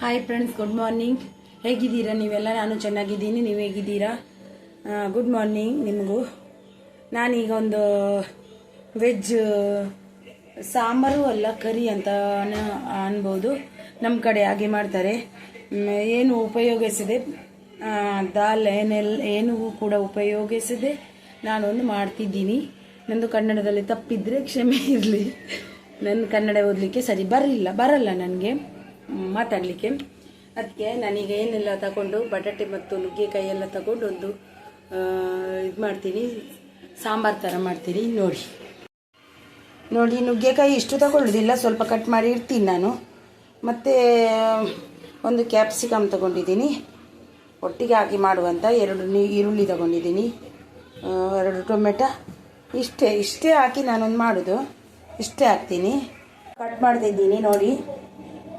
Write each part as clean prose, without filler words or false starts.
Hi friends, good morning. ಹೇಗಿದ್ದೀರಾ ನೀವೆಲ್ಲ? ನಾನು ಚೆನ್ನಾಗಿದ್ದೀನಿ. ನೀವು ಹೇಗಿದ್ದೀರಾ? ಗುಡ್ ಮಾರ್ನಿಂಗ್ ನಿಮಗೂ. ನಾನೀಗ ಒಂದು ವೆಜ್ ಸಾಂಬಾರು ಅಲ್ಲ ಕರಿ ಅಂತ ಅನ್ಬೋದು. ನಮ್ಮ ಕಡೆ ಹಾಗೆ ಮಾಡ್ತಾರೆ. ಏನು ಉಪಯೋಗಿಸಿದೆ ದಾಲ್ ಏನು ಕೂಡ ಉಪಯೋಗಿಸಿದೆ ನಾನೊಂದು ಮಾಡ್ತಿದ್ದೀನಿ. ನಂದು ಕನ್ನಡದಲ್ಲಿ ತಪ್ಪಿದ್ರೆ ಕ್ಷಮೆ ಇರಲಿ. ನನ್ನ ಕನ್ನಡ ಓದಲಿಕ್ಕೆ ಸರಿ ಬರಲ್ಲ ನನಗೆ ಮಾತಾಡಲಿಕ್ಕೆ. ಅದಕ್ಕೆ ನಾನೀಗ ಏನೆಲ್ಲ ತಗೊಂಡು ಬಟಾಟೆ ಮತ್ತು ನುಗ್ಗೆಕಾಯಿ ಎಲ್ಲ ತಗೊಂಡು ಒಂದು ಇದು ಮಾಡ್ತೀನಿ, ಸಾಂಬಾರು ಥರ ಮಾಡ್ತೀನಿ. ನೋಡಿ ನುಗ್ಗೆಕಾಯಿ ಇಷ್ಟು ತಗೊಳ್ಳೋದಿಲ್ಲ, ಸ್ವಲ್ಪ ಕಟ್ ಮಾಡಿ ಇಡ್ತೀನಿ ನಾನು. ಮತ್ತು ಒಂದು ಕ್ಯಾಪ್ಸಿಕಮ್ ತಗೊಂಡಿದ್ದೀನಿ, ಒಟ್ಟಿಗೆ ಹಾಕಿ ಮಾಡುವಂಥ 2 ಈರುಳ್ಳಿ ತಗೊಂಡಿದ್ದೀನಿ, 2 ಟೊಮೆಟೊ. ಇಷ್ಟೇ ಹಾಕಿ ನಾನೊಂದು ಮಾಡೋದು. ಇಷ್ಟೇ ಹಾಕ್ತೀನಿ. ಕಟ್ ಮಾಡ್ತಿದ್ದೀನಿ. ನೋಡಿ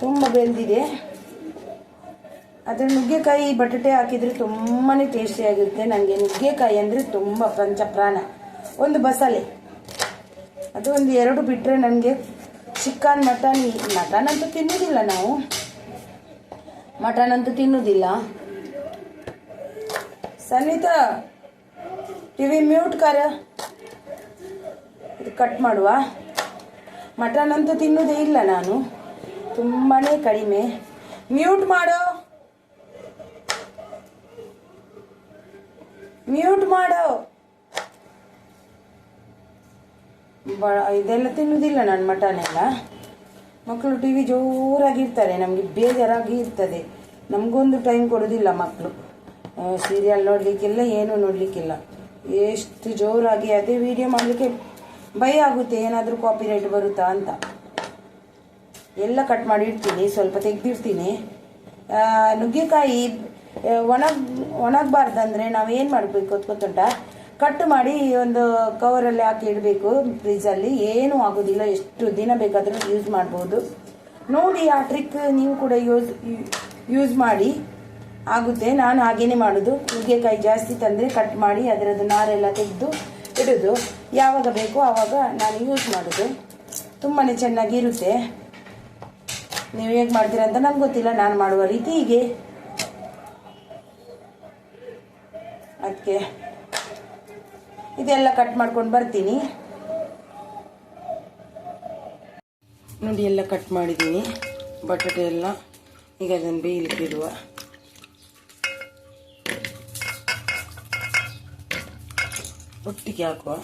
ತುಂಬ ಬೆಳೆದಿದೆ. ಅದರ ನುಗ್ಗೆಕಾಯಿ ಬಟಾಟೆ ಹಾಕಿದರೆ ತುಂಬಾ ಟೇಸ್ಟಿಯಾಗಿರುತ್ತೆ. ನನಗೆ ನುಗ್ಗೆಕಾಯಿ ಅಂದರೆ ತುಂಬ ಪಂಚಪ್ರಾಣ. ಒಂದು ಬಸಳೆ, ಅದು ಒಂದು 2 ಬಿಟ್ಟರೆ ನನಗೆ ಚಿಕನ್ ಮಟನ್ ಅಂತೂ ತಿನ್ನೋದಿಲ್ಲ. ನಾವು ಮಟನ್ ಅಂತೂ ತಿನ್ನೋದಿಲ್ಲ. ಸನ್ನಿತಾ ಟಿವಿ ಮ್ಯೂಟ್ ಕಾರ, ಇದು ಕಟ್ ಮಾಡುವ. ಮಟನ್ ಅಂತೂ ತಿನ್ನೋದೇ ಇಲ್ಲ ನಾನು, ತುಂಬಾ ಕಡಿಮೆ. ಮ್ಯೂಟ್ ಮಾಡೋ, ಇದೆಲ್ಲ ತಿನ್ನುವುದಿಲ್ಲ ನಾನು, ಮಟನ್ ಎಲ್ಲ. ಮಕ್ಕಳು ಟಿ ವಿ ಜೋರಾಗಿರ್ತಾರೆ, ನಮಗೆ ಬೇಜಾರಾಗಿ ಇರ್ತದೆ. ನಮಗೊಂದು ಟೈಮ್ ಕೊಡೋದಿಲ್ಲ ಮಕ್ಕಳು. ಸೀರಿಯಲ್ ನೋಡಲಿಕ್ಕಿಲ್ಲ, ಏನೂ ನೋಡಲಿಕ್ಕಿಲ್ಲ. ಎಷ್ಟು ಜೋರಾಗಿ ಅದೇ ವಿಡಿಯೋ ಮಾಡಲಿಕ್ಕೆ ಭಯ ಆಗುತ್ತೆ, ಏನಾದರೂ ಕಾಪಿರೈಟ್ ಬರುತ್ತಾ ಅಂತ. ಎಲ್ಲ ಕಟ್ ಮಾಡಿ ಇಡ್ತೀನಿ, ಸ್ವಲ್ಪ ತೆಗೆದಿರ್ತೀನಿ. ನುಗ್ಗೆಕಾಯಿ ಒಣಗಬಾರ್ದಂದ್ರೆ ನಾವು ಏನು ಮಾಡಬೇಕು ಗೊತ್ತುಂಟ? ಕಟ್ ಮಾಡಿ ಒಂದು ಕವರಲ್ಲಿ ಹಾಕಿ ಇಡಬೇಕು ಫ್ರಿಜ್ಜಲ್ಲಿ. ಏನೂ ಆಗೋದಿಲ್ಲ, ಎಷ್ಟು ದಿನ ಬೇಕಾದರೂ ಯೂಸ್ ಮಾಡ್ಬೋದು. ನೋಡಿ ಆ ಟ್ರಿಕ್ ನೀವು ಕೂಡ ಯೂಸ್ ಮಾಡಿ, ಆಗುತ್ತೆ. ನಾನು ಹಾಗೇನೆ ಮಾಡೋದು. ನುಗ್ಗೆಕಾಯಿ ಜಾಸ್ತಿ ತಂದರೆ ಕಟ್ ಮಾಡಿ ಅದರದ್ದು ನಾರೆಲ್ಲ ತೆಗೆದು ಇಡೋದು. ಯಾವಾಗ ಬೇಕೋ ಆವಾಗ ನಾನು ಯೂಸ್ ಮಾಡೋದು. ತುಂಬಾ ಚೆನ್ನಾಗಿರುತ್ತೆ. ನೀವು ಹೇಗೆ ಮಾಡ್ತೀರಾ ಅಂತ ನಂಗೆ ಗೊತ್ತಿಲ್ಲ, ನಾನು ಮಾಡುವ ರೀತಿ ಹೀಗೆ. ಅದಕ್ಕೆ ಇದೆಲ್ಲ ಕಟ್ ಮಾಡ್ಕೊಂಡು ಬರ್ತೀನಿ. ನೋಡಿ ಎಲ್ಲ ಕಟ್ ಮಾಡಿದ್ದೀನಿ, ಬಟಾಟೆ ಎಲ್ಲ. ಈಗ ಅದನ್ನು ಬೇಯಲಿಕ್ಕೆ ಇಡುವ. ಒಟ್ಟಿಗೆ ಹಾಕುವ.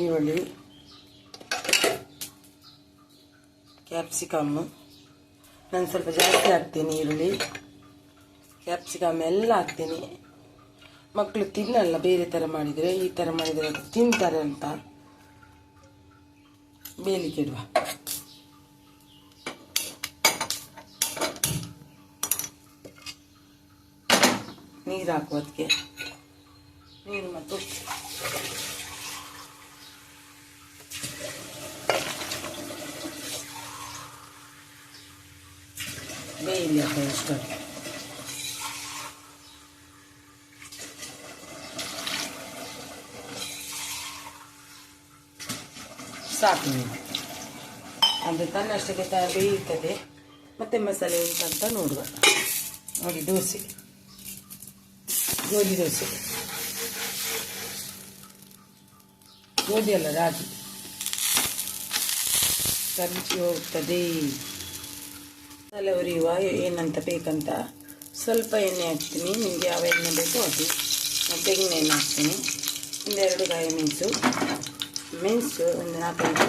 ಈರುಳ್ಳಿ, ಕ್ಯಾಪ್ಸಿಕಮ್. ನಾನು ಸ್ವಲ್ಪ ಜಾಸ್ತಿ ಹಾಕ್ತೀನಿ. ಈರುಳ್ಳಿ ಕ್ಯಾಪ್ಸಿಕಮ್ ಎಲ್ಲ ಹಾಕ್ತೀನಿ. ಮಕ್ಕಳು ತಿನ್ನಲ್ಲ ಬೇರೆ ಥರ ಮಾಡಿದರೆ, ಈ ಥರ ಮಾಡಿದರೆ ಅದು ತಿಂತಾರೆ ಅಂತ ಬೇಯಲಿಕ್ಕೆ ಇಡುವ. ನೀರು ಹಾಕುವ. ಅದಕ್ಕೆ ನೀರು ಮತ್ತು ಬೇಯಲಿ ಅಂತ ಇಷ್ಟು ಸಾಕು. ಅದು ತನ್ನಷ್ಟಕ್ಕೆ ಬೇಯುತ್ತದೆ. ಮತ್ತೆ ಮಸಾಲೆ ಉಂಟಂತ ನೋಡುವ. ನೋಡಿ ದೋಸೆ, ಗೋಧಿ ದೋಸೆ, ಗೋಧಿ ಅಲ್ಲ ರಾಗಿ, ಕರಗಿ ಹೋಗ್ತದೆ. ಮಸಾಲೆ ಉರಿಯುವ. ಏನಂತ ಬೇಕಂತ ಸ್ವಲ್ಪ ಎಣ್ಣೆ ಹಾಕ್ತೀನಿ. ನಿಮಗೆ ಯಾವ ಎಣ್ಣೆ ಬೇಕೋ ಅದು. ತೆಂಗಿನ ಎಣ್ಣೆ ಹಾಕ್ತೀನಿ. 2 ಕಾಯಿ ಮೆಣಸು ಒಂದು 4-5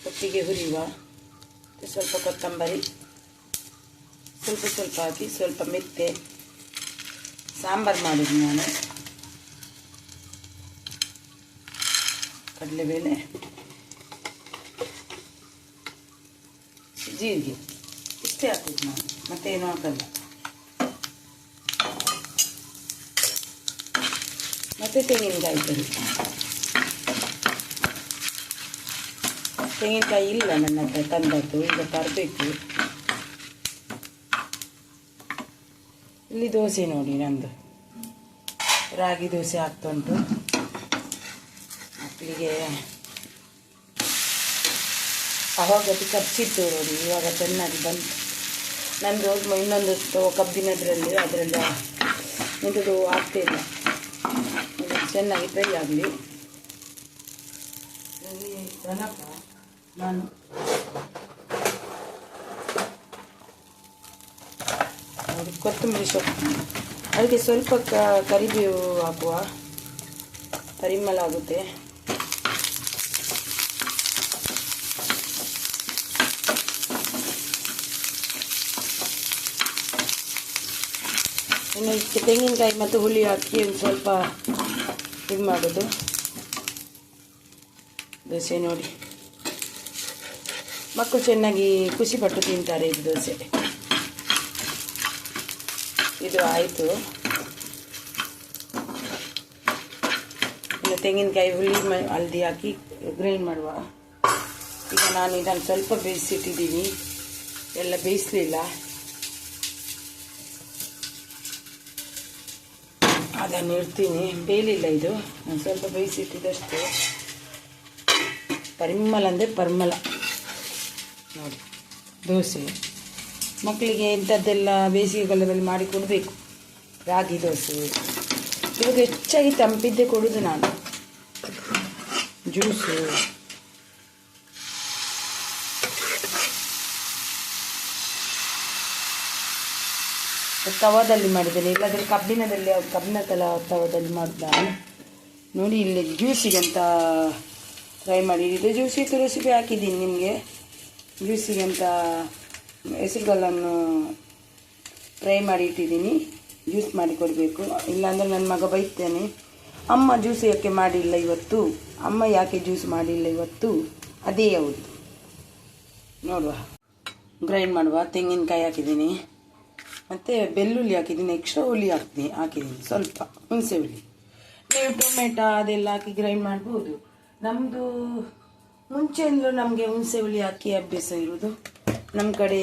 ಒಟ್ಟಿಗೆ ಹುರಿಯುವ. ಸ್ವಲ್ಪ ಕೊತ್ತಂಬರಿ ಸ್ವಲ್ಪ ಹಾಕಿ, ಸ್ವಲ್ಪ ಮೆತ್ತೆ. ಸಾಂಬಾರು ಮಾಡಿದ್ದು ನಾನು. ಕಡಲೆಬೇಳೆ, ಜೀರಿಗೆ ಇಷ್ಟೇ ಹಾಕೋದು ನಾನು, ಮತ್ತೇನು ಹಾಕಲ್ಲ. ಮತ್ತು ತೆಂಗಿನಕಾಯಿ ತೆಂಗಿನಕಾಯಿ ಇಲ್ಲ ನನ್ನ ಹತ್ರ, ತಂದದ್ದು. ಈಗ ತರಬೇಕು. ಇಲ್ಲಿ ದೋಸೆ ನೋಡಿ ನಂದು. ರಾಗಿ ದೋಸೆ ಆಗ್ತಾ ಉಂಟು. ಮಕ್ಕಳಿಗೆ ಆವಾಗ ಖರ್ಚಿತ್ತು ನೋಡಿ, ಇವಾಗ ಚೆನ್ನಾಗಿ ಬಂತು. ನಂದು ಇನ್ನೊಂದು ಕಬ್ಬಿನದ್ರಲ್ಲಿ ಅದರಲ್ಲಿ ನಿಂತು ಆಗ್ತಾಯಿಲ್ಲ. ಚೆನ್ನಾಗಿ ಫ್ರೈ ಆಗಲಿ. ತನಕ ನಾನು ಕೊತ್ತಂಬರಿ ಸೊಪ್ಪು, ಅದಕ್ಕೆ ಸ್ವಲ್ಪ ಕರಿಬೇವು ಹಾಕುವ, ಪರಿಮಳ ಆಗುತ್ತೆ. ಇನ್ನು ಇದಕ್ಕೆ ತೆಂಗಿನಕಾಯಿ ಮತ್ತು ಹುಳಿ ಹಾಕಿ ಒಂದು ಸ್ವಲ್ಪ ಇದು ಮಾಡೋದು ದೋಸೆ. ನೋಡಿ, ಮಕ್ಕಳು ಚೆನ್ನಾಗಿ ಖುಷಿಪಟ್ಟು ತಿಂತಾರೆ ಇದು ದೋಸೆ. ಇದು ಆಯಿತು. ಇನ್ನು ತೆಂಗಿನಕಾಯಿ ಹುಳಿ ಹಲ್ದಿ ಹಾಕಿ ಗ್ರೈಂಡ್ ಮಾಡುವ. ಈಗ ನಾನು ಇದನ್ನು ಸ್ವಲ್ಪ ಬೇಯಿಸಿಟ್ಟಿದ್ದೀನಿ, ಎಲ್ಲ ಬೇಯಿಸಲಿಲ್ಲ. ಅದನ್ನು ಇಡ್ತೀನಿ, ಬೇಯಲಿಲ್ಲ ಇದು, ನಾನು ಸ್ವಲ್ಪ ಬೇಯಿಸಿಟ್ಟಿದ್ದಷ್ಟು. ಪರಿಮಳ ಅಂದರೆ ಪರಿಮಳ ನೋಡಿ ದೋಸೆ. ಮಕ್ಕಳಿಗೆ ಇಂಥದ್ದೆಲ್ಲ ಬೇಸಿಗೆಗಾಲದಲ್ಲಿ ಮಾಡಿ ಕೊಡಬೇಕು. ರಾಗಿ ದೋಸೆ ಇವಾಗ ಹೆಚ್ಚಾಗಿ ತಂಪಿದ್ದೆ ಕೊಡೋದು ನಾನು. ಜ್ಯೂಸು ತವಾದಲ್ಲಿ ಮಾಡಿದ್ದೇನೆ, ಇಲ್ಲಾಂದರೆ ಕಬ್ಬಿನ ತವಾದಲ್ಲಿ ಮಾಡಿದ. ನೋಡಿ, ಇಲ್ಲಿ ಜ್ಯೂಸಿಗೆ ಅಂತ ಫ್ರೈ ಮಾಡಿದ್ದು. ಜ್ಯೂಸಿಗೆ ರೆಸಿಪಿ ಹಾಕಿದ್ದೀನಿ ನಿಮಗೆ. ಜ್ಯೂಸಿಗೆ ಅಂತ ಹೆಸರುಗಳನ್ನು ಫ್ರೈ ಮಾಡಿ ಇಟ್ಟಿದ್ದೀನಿ, ಜ್ಯೂಸ್ ಮಾಡಿ ಕೊಡಬೇಕು. ಇಲ್ಲಾಂದರೆ ನನ್ನ ಮಗ ಬೈತೇನೆ, ಅಮ್ಮ ಜ್ಯೂಸ್ ಯಾಕೆ ಮಾಡಿಲ್ಲ ಇವತ್ತು, ಅಮ್ಮ ಯಾಕೆ ಜ್ಯೂಸ್ ಮಾಡಿಲ್ಲ ಇವತ್ತು. ಅದೇ ಹೌದು. ನೋಡುವ, ಗ್ರೈಂಡ್ ಮಾಡುವ. ತೆಂಗಿನಕಾಯಿ ಹಾಕಿದ್ದೀನಿ ಮತ್ತು ಬೆಳ್ಳುಳ್ಳಿ ಹಾಕಿದ್ದೀನಿ, ಎಕ್ಸ್ಟ್ರಾ ಹುಳಿ ಹಾಕಿದ್ದೀನಿ ಸ್ವಲ್ಪ ಹುಣಸೆ ಹುಳಿ. ನೀವು ಟೊಮೆಟೊ ಅದೆಲ್ಲ ಹಾಕಿ ಗ್ರೈಂಡ್ ಮಾಡ್ಬೋದು. ನಮ್ಮದು ಮುಂಚೆಯಿಂದಲೂ ನಮಗೆ ಹುಣಸೆ ಹುಳಿ ಹಾಕಿ ಅಭ್ಯಾಸ ಇರೋದು. ನಮ್ಮ ಕಡೆ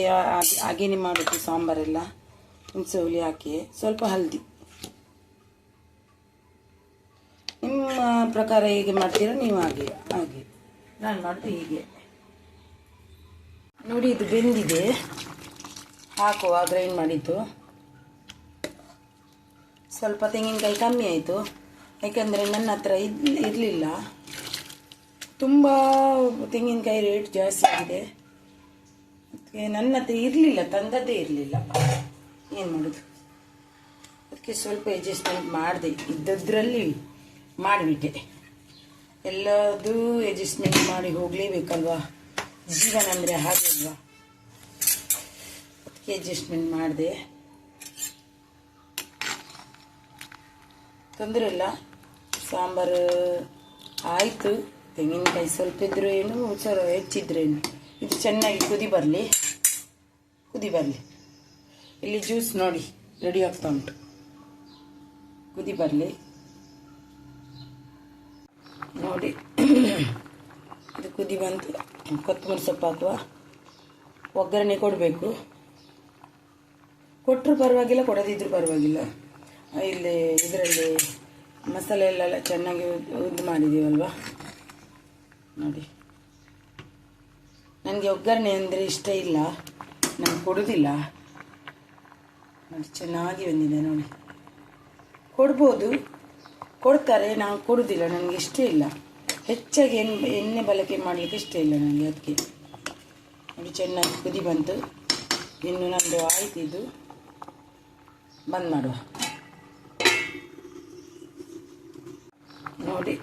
ಹಾಗೇನೆ ಮಾಡೋದು ಸಾಂಬಾರೆಲ್ಲ, ಹುಣಸೆ ಹುಳಿ ಹಾಕಿ ಸ್ವಲ್ಪ ಹಲ್ದಿ. ನಿಮ್ಮ ಪ್ರಕಾರ ಹೇಗೆ ಮಾಡ್ತೀರಾ ನೀವು ಹಾಗೆ ನಾನು ಮಾಡೋದು ಹೀಗೆ. ನೋಡಿ, ಇದು ಬೆಂದಿದೆ, ಹಾಕುವ ಗ್ರೈಂಡ್ ಮಾಡಿದ್ದು. ಸ್ವಲ್ಪ ತೆಂಗಿನಕಾಯಿ ಕಮ್ಮಿ ಆಯಿತು, ಯಾಕೆಂದರೆ ನನ್ನ ಹತ್ರ ಇರಲಿಲ್ಲ. ತುಂಬ ತೆಂಗಿನಕಾಯಿ ರೇಟ್ ಜಾಸ್ತಿ ಆಗಿದೆ, ಅದಕ್ಕೆ ನನ್ನ ಹತ್ರ ಇರಲಿಲ್ಲ, ತಂದದ್ದೇ ಇರಲಿಲ್ಲ. ಏನು ಮಾಡೋದು, ಅದಕ್ಕೆ ಸ್ವಲ್ಪ ಅಡ್ಜಸ್ಟ್ಮೆಂಟ್ ಮಾಡಿದೆ, ಇದ್ದದ್ರಲ್ಲಿ ಮಾಡಿಬಿಟ್ಟೆ. ಎಲ್ಲದೂ ಅಡ್ಜಸ್ಟ್ಮೆಂಟ್ ಮಾಡಿ ಹೋಗಲೇಬೇಕಲ್ವಾ, ಜೀವನ ಅಂದರೆ ಹಾಗೆ ಅಲ್ವಾ. ಅದಕ್ಕೆ ಅಡ್ಜಸ್ಟ್ಮೆಂಟ್ ಮಾಡಿದೆ, ತೊಂದರೆ ಇಲ್ಲ. ಸಾಂಬಾರು ಆಯಿತು. ತೆಂಗಿನಕಾಯಿ ಸ್ವಲ್ಪ ಇದ್ರೂ ಏನು, ಸ್ವಲ್ಪ ಹೆಚ್ಚಿದ್ರೇನು. ಇದು ಚೆನ್ನಾಗಿ ಕುದಿ ಬರಲಿ. ಇಲ್ಲಿ ಜ್ಯೂಸ್ ನೋಡಿ ರೆಡಿ ಆಗ್ತಾ ಉಂಟು, ಕುದಿ ಬರಲಿ. ನೋಡಿ, ಇದು ಕುದಿ ಬಂತು. ಕೊತ್ತಂಬರಿ ಸೊಪ್ಪು ಹಾಕುವ, ಒಗ್ಗರಣೆ ಕೊಡಬೇಕು. ಕೊಟ್ಟರು ಪರವಾಗಿಲ್ಲ, ಕೊಡದಿದ್ರೂ ಪರವಾಗಿಲ್ಲ. ಇಲ್ಲಿ ಇದರಲ್ಲಿ ಮಸಾಲೆ ಎಲ್ಲ ಚೆನ್ನಾಗಿ ಉದ್ದು ಮಾಡಿದ್ದೀವಲ್ವ. ನೋಡಿ, ನನಗೆ ಒಗ್ಗರಣೆ ಅಂದರೆ ಇಷ್ಟ ಇಲ್ಲ, ನಾನು ಕೊಡೋದಿಲ್ಲ. ನೋಡಿ, ಚೆನ್ನಾಗಿ ಬಂದಿದೆ ನೋಡಿ. ಕೊಡ್ಬೋದು, ಕೊಡ್ತಾರೆ, ನಾವು ಕೊಡೋದಿಲ್ಲ, ನನಗೆ ಇಷ್ಟ ಇಲ್ಲ. ಹೆಚ್ಚಾಗಿ ಎಣ್ಣೆ ಬಳಕೆ ಮಾಡಲಿಕ್ಕೆ ಇಷ್ಟ ಇಲ್ಲ ನನಗೆ, ಅದಕ್ಕೆ. ನೋಡಿ, ಚೆನ್ನಾಗಿ ಕುದಿ ಬಂತು. ಇನ್ನು ನಮ್ಮದು ಆಯ್ತಿದ್ದು ಬಂದ್ ಮಾಡುವ. ನೋಡಿ,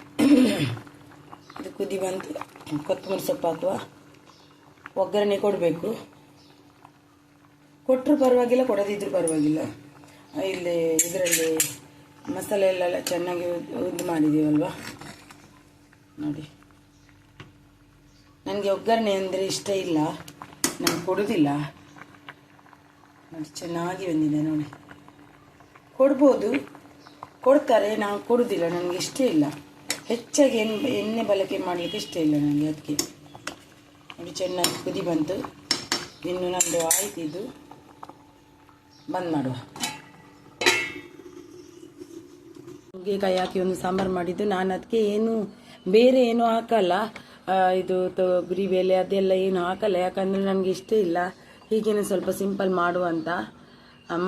ಇದು ಕುದಿ ಬಂತು. ಕೊತ್ತಂಬರಿ ಸೊಪ್ಪು ಹಾಕುವ, ಒಗ್ಗರಣೆ ಕೊಡಬೇಕು. ಕೊಟ್ಟರು ಪರವಾಗಿಲ್ಲ, ಕೊಡದಿದ್ರೂ ಪರವಾಗಿಲ್ಲ. ಇಲ್ಲಿ ಇದರಲ್ಲಿ ಮಸಾಲೆ ಎಲ್ಲ ಚೆನ್ನಾಗಿ ಉದ್ದು ಮಾಡಿದ್ದೀವಲ್ವ. ನೋಡಿ, ನನಗೆ ಒಗ್ಗರಣೆ ಅಂದರೆ ಇಷ್ಟ ಇಲ್ಲ, ನಾನು ಕೊಡೋದಿಲ್ಲ. ನೋಡಿ, ಚೆನ್ನಾಗಿ ಬಂದಿದೆ ನೋಡಿ. ಕೊಡ್ಬೋದು, ಕೊಡ್ತಾರೆ, ನಾವು ಕೊಡೋದಿಲ್ಲ, ನನಗೆ ಇಷ್ಟ ಇಲ್ಲ. ಹೆಚ್ಚಾಗಿ ಎಣ್ಣೆ ಬಳಕೆ ಮಾಡಲಿಕ್ಕೆ ಇಷ್ಟ ಇಲ್ಲ ನನಗೆ, ಅದಕ್ಕೆ. ನೋಡಿ, ಚೆನ್ನಾಗಿ ಕುದಿ ಬಂತು. ಇನ್ನು ನಮ್ಮದು ಆಯ್ತಿದ್ದು ಬಂದ್ ಮಾಡುವ. ನುಗ್ಗೆಕಾಯಿ ಹಾಕಿ ಒಂದು ಸಾಂಬಾರು ಮಾಡಿದ್ದು. ನಾನು ಅದಕ್ಕೆ ಏನು ಬೇರೆ ಏನು ಹಾಕಲ್ಲ, ಇದು ತೊಗರಿ ಬೇಳೆ ಅದೆಲ್ಲ ಏನು ಹಾಕಲ್ಲ, ಯಾಕಂದರೆ ನನಗೆ ಇಷ್ಟ ಇಲ್ಲ. ಹೀಗೇನೆ ಸ್ವಲ್ಪ ಸಿಂಪಲ್ ಮಾಡುವಂತ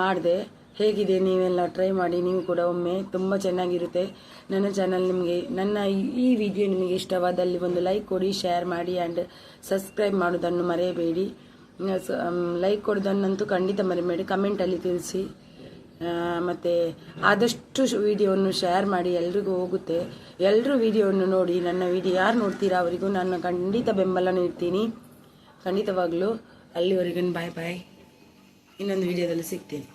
ಮಾಡಿದೆ. ಹೇಗಿದೆ, ನೀವೆಲ್ಲ ಟ್ರೈ ಮಾಡಿ ನೀವು ಕೂಡ ಒಮ್ಮೆ, ತುಂಬ ಚೆನ್ನಾಗಿರುತ್ತೆ. ನನ್ನ ಚಾನಲ್ ನಿಮಗೆ, ನನ್ನ ಈ ವಿಡಿಯೋ ನಿಮಗೆ ಇಷ್ಟವಾದಲ್ಲಿ ಒಂದು ಲೈಕ್ ಕೊಡಿ, ಶೇರ್ ಮಾಡಿ ಆ್ಯಂಡ್ ಸಬ್ಸ್ಕ್ರೈಬ್ ಮಾಡೋದನ್ನು ಮರೆಯಬೇಡಿ. ಲೈಕ್ ಕೊಡೋದನ್ನಂತೂ ಖಂಡಿತ ಮರೆಯಬೇಡಿ, ಕಮೆಂಟಲ್ಲಿ ತಿಳಿಸಿ. ಮತ್ತು ಆದಷ್ಟು ವಿಡಿಯೋವನ್ನು ಶೇರ್ ಮಾಡಿ, ಎಲ್ರಿಗೂ ಹೋಗುತ್ತೆ. ಎಲ್ಲರೂ ವಿಡಿಯೋವನ್ನು ನೋಡಿ, ನನ್ನ ವಿಡಿಯೋ ಯಾರು ನೋಡ್ತೀರಾ ಅವರಿಗೂ ನಾನು ಖಂಡಿತ ಬೆಂಬಲ ನೀಡ್ತೀನಿ, ಖಂಡಿತವಾಗ್ಲೂ. ಅಲ್ಲಿವರೆಗೂ ಬಾಯ್ ಬಾಯ್. ಇನ್ನೊಂದು ವಿಡಿಯೋದಲ್ಲಿ ಸಿಗ್ತೀನಿ.